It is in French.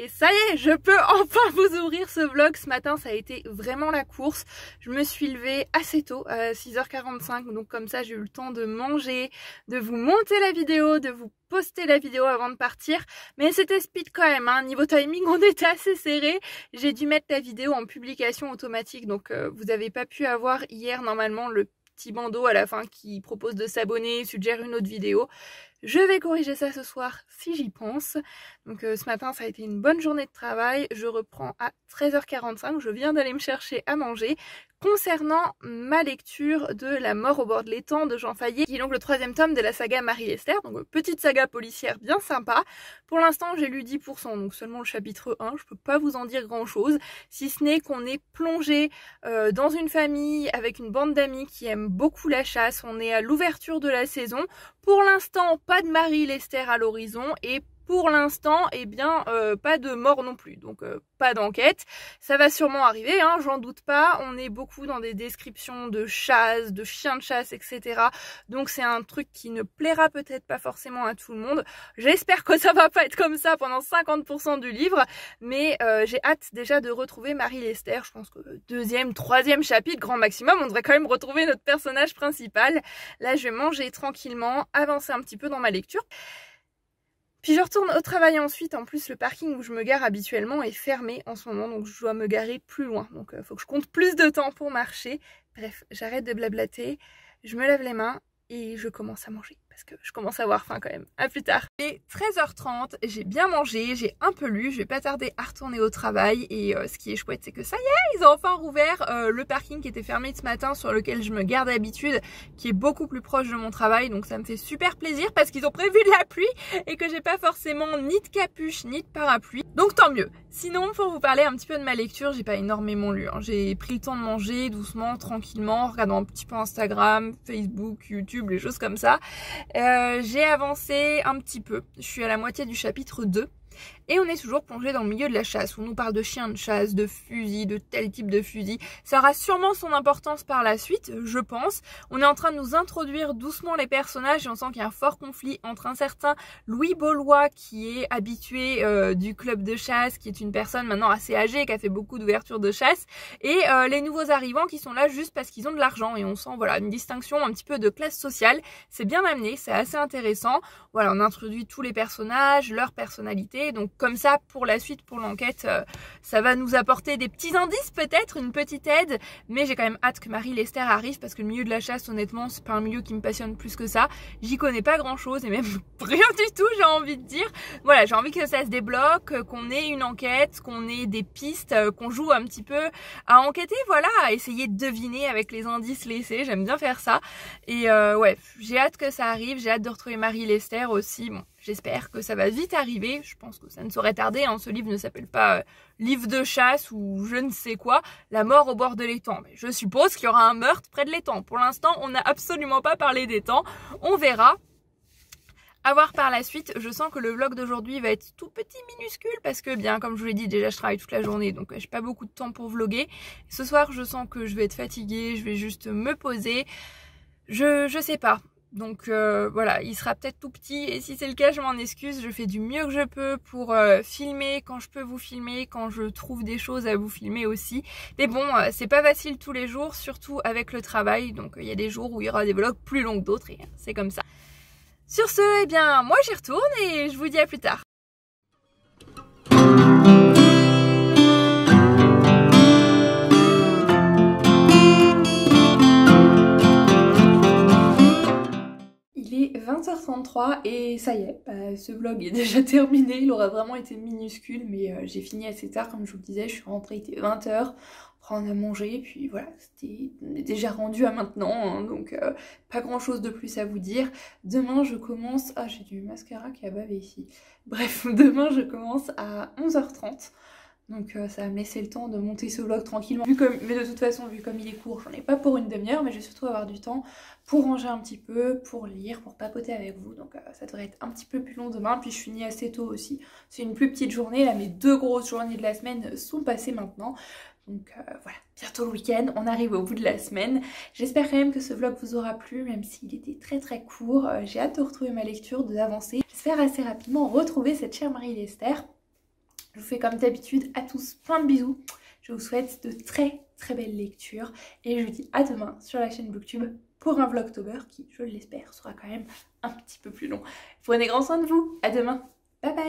Et ça y est, je peux enfin vous ouvrir ce vlog. Ce matin, ça a été vraiment la course. Je me suis levée assez tôt, à 6h45. Donc comme ça, j'ai eu le temps de manger, de vous monter la vidéo, de vous poster la vidéo avant de partir. Mais c'était speed quand même, hein. Niveau timing, on était assez serré. J'ai dû mettre la vidéo en publication automatique. Donc vous n'avez pas pu avoir hier normalement le petit bandeau à la fin qui propose de s'abonner, suggère une autre vidéo. Je vais corriger ça ce soir si j'y pense. Donc ce matin ça a été une bonne journée de travail. Je reprends à 13h45. Je viens d'aller me chercher à manger. Concernant ma lecture de La mort au bord de l'étang de Jean Fayet, qui est donc le 3e tome de la saga Marie-Lester, donc petite saga policière bien sympa. Pour l'instant j'ai lu 10%, donc seulement le chapitre 1, je peux pas vous en dire grand chose, si ce n'est qu'on est plongé dans une famille avec une bande d'amis qui aiment beaucoup la chasse. On est à l'ouverture de la saison. Pour l'instant, pas de Marie-Lester à l'horizon et pour l'instant, eh bien, pas de mort non plus, donc pas d'enquête. Ça va sûrement arriver, hein, j'en doute pas. On est beaucoup dans des descriptions de chasse, de chiens de chasse, etc. Donc c'est un truc qui ne plaira peut-être pas forcément à tout le monde. J'espère que ça va pas être comme ça pendant 50% du livre, mais j'ai hâte déjà de retrouver Marie-Lester. Je pense que 2e, 3e chapitre, grand maximum, on devrait quand même retrouver notre personnage principal. Là, je vais manger tranquillement, avancer un petit peu dans ma lecture. Puis je retourne au travail ensuite. En plus, le parking où je me gare habituellement est fermé en ce moment, donc je dois me garer plus loin. Donc il faut que je compte plus de temps pour marcher. Bref, j'arrête de blablater, je me lave les mains et je commence à manger. Parce que je commence à avoir faim quand même. À plus tard. Il est 13h30, j'ai bien mangé, j'ai un peu lu, je vais pas tarder à retourner au travail. Et ce qui est chouette, c'est que ça y est, ils ont enfin rouvert le parking qui était fermé ce matin, sur lequel je me gare d'habitude, qui est beaucoup plus proche de mon travail. Donc ça me fait super plaisir parce qu'ils ont prévu de la pluie et que j'ai pas forcément ni de capuche ni de parapluie. Donc tant mieux. Sinon, pour vous parler un petit peu de ma lecture, j'ai pas énormément lu, hein. J'ai pris le temps de manger doucement, tranquillement, en regardant un petit peu Instagram, Facebook, YouTube, les choses comme ça. J'ai avancé un petit peu, je suis à la moitié du chapitre 2 et on est toujours plongé dans le milieu de la chasse. On nous parle de chiens de chasse, de fusils, de tel type de fusil. Ça aura sûrement son importance par la suite, je pense. On est en train de nous introduire doucement les personnages et on sent qu'il y a un fort conflit entre un certain Louis Baulois qui est habitué du club de chasse, qui est une personne maintenant assez âgée, qui a fait beaucoup d'ouvertures de chasse, et les nouveaux arrivants qui sont là juste parce qu'ils ont de l'argent. Et on sent voilà une distinction un petit peu de classe sociale. C'est bien amené, c'est assez intéressant. Voilà, on introduit tous les personnages, leur personnalité. Donc comme ça, pour la suite, pour l'enquête, ça va nous apporter des petits indices peut-être, une petite aide. Mais j'ai quand même hâte que Marie-Lester arrive parce que le milieu de la chasse, honnêtement, c'est pas un milieu qui me passionne plus que ça. J'y connais pas grand-chose et même rien du tout, j'ai envie de dire. Voilà, j'ai envie que ça se débloque, qu'on ait une enquête, qu'on ait des pistes, qu'on joue un petit peu à enquêter, voilà, à essayer de deviner avec les indices laissés. J'aime bien faire ça. Et ouais, j'ai hâte que ça arrive, j'ai hâte de retrouver Marie-Lester aussi. Bon, j'espère que ça va vite arriver. Je pense que ça ne saurait tarder, hein. Ce livre ne s'appelle pas livre de chasse ou je ne sais quoi. La mort au bord de l'étang. Mais je suppose qu'il y aura un meurtre près de l'étang. Pour l'instant, on n'a absolument pas parlé d'étang. On verra. À voir par la suite. Je sens que le vlog d'aujourd'hui va être tout petit, minuscule, parce que bien, comme je vous l'ai dit, déjà je travaille toute la journée, donc j'ai pas beaucoup de temps pour vlogger. Ce soir, je sens que je vais être fatiguée, je vais juste me poser. Je sais pas. Donc voilà, il sera peut-être tout petit et si c'est le cas, je m'en excuse. Je fais du mieux que je peux pour filmer quand je peux vous filmer, quand je trouve des choses à vous filmer aussi. Mais bon, c'est pas facile tous les jours, surtout avec le travail. Donc il y a des jours où il y aura des vlogs plus longs que d'autres et c'est comme ça. Sur ce, eh bien, moi j'y retourne et je vous dis à plus tard. Il est 20h33 et ça y est, ce vlog est déjà terminé. Il aura vraiment été minuscule, mais j'ai fini assez tard, comme je vous le disais. Je suis rentrée, il était 20h. On a mangé, puis voilà, c'était déjà rendu à maintenant, hein, donc pas grand chose de plus à vous dire. Demain je commence, ah j'ai du mascara qui a bavé ici, bref, demain je commence à 11h30, donc ça va me laisser le temps de monter ce vlog tranquillement, mais de toute façon vu comme il est court, j'en ai pas pour une demi-heure, mais je vais surtout avoir du temps pour ranger un petit peu, pour lire, pour papoter avec vous, donc ça devrait être un petit peu plus long demain, puis je finis assez tôt aussi, c'est une plus petite journée, là mes 2 grosses journées de la semaine sont passées maintenant. Donc voilà, bientôt le week-end, on arrive au bout de la semaine. J'espère quand même que ce vlog vous aura plu, même s'il était très court. J'ai hâte de retrouver ma lecture, d'avancer. J'espère assez rapidement retrouver cette chère Marie-Lester. Je vous fais comme d'habitude à tous plein de bisous. Je vous souhaite de très belles lectures et je vous dis à demain sur la chaîne Booktube pour un vlogtober qui, je l'espère, sera quand même un petit peu plus long. Prenez grand soin de vous, à demain, bye bye.